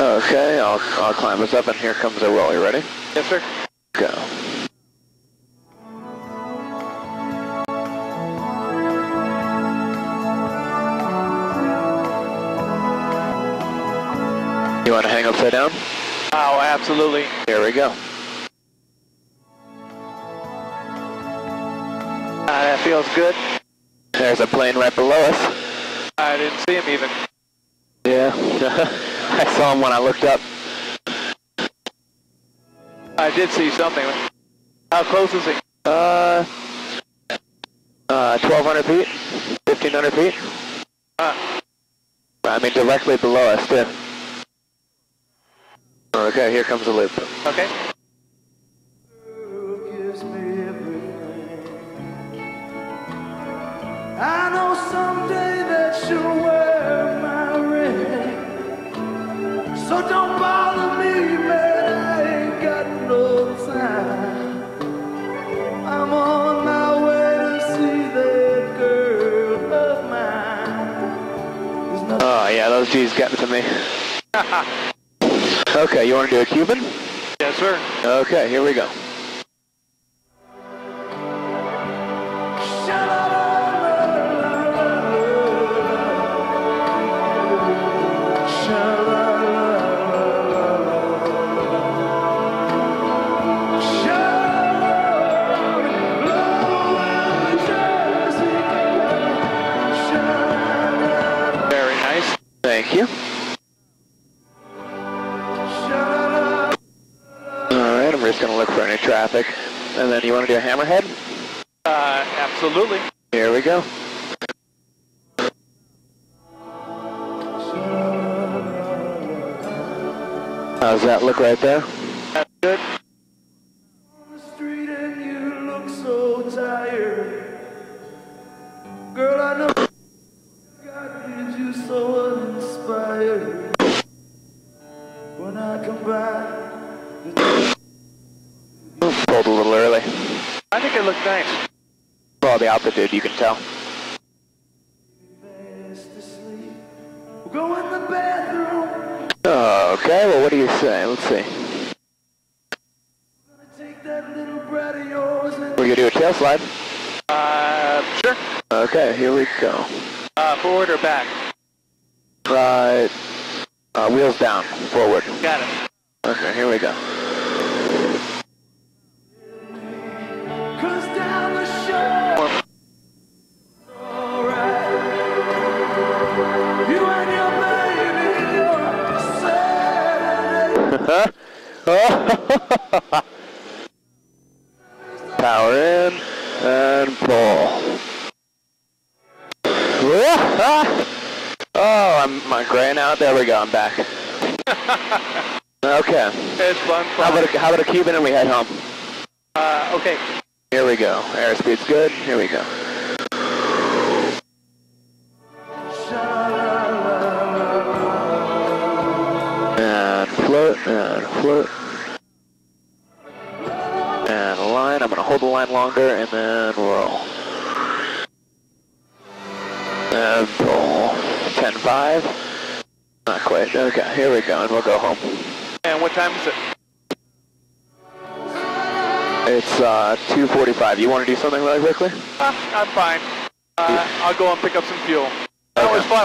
Okay, I'll climb us up, and here comes a roll. You ready? Yes, sir. Go. You want to hang upside down? Oh, absolutely. Here we go. That feels good. There's a plane right below us. I didn't see him even. Yeah, I saw him when I looked up. I did see something. How close is he? 1,200 feet, 1,500 feet. I mean, directly below us, too. Okay, here comes the loop. Okay. I know someday that you'll wear my ring, so don't bother me, man, I ain't got no time. I'm on my way to see that girl of mine. Oh, yeah, those G's getting to me. Okay, you want to do a Cuban? Yes, sir. Okay, here we go. Very nice. Thank you. Alright, I'm just going to look for any traffic. And then you want to do a hammerhead? Absolutely. Here we go. How's that look right there? That's good. On the street and you look so tired. Girl, I know God did you so uninspired. When I come by, Pulled a little early. I think it looked nice. Well, the altitude, you can tell. fast asleep. We'll go in the bathroom. Okay, well, what do you say? Let's see. Gonna take that little brat of yours and We're going to do a tail slide. Sure. Okay, here we go. Forward or back? Right. Wheels down, forward. Got it. Okay, here we go. cruise down the shore. Alright. You and your baby are sad. Power in and pull. Oh, I'm graying out. There we go. I'm back. Okay. It's fun. How about a Cuban and we head home? Okay. Here we go. Airspeed's good. Here we go. And float, and float. And a line. I'm going to hold the line longer and then roll. And pull. 10-5. Not quite. Okay, here we go, and we'll go home. And what time is it? It's 2:45. You want to do something really quickly? I'm fine. I'll go and pick up some fuel. That Okay. was fun.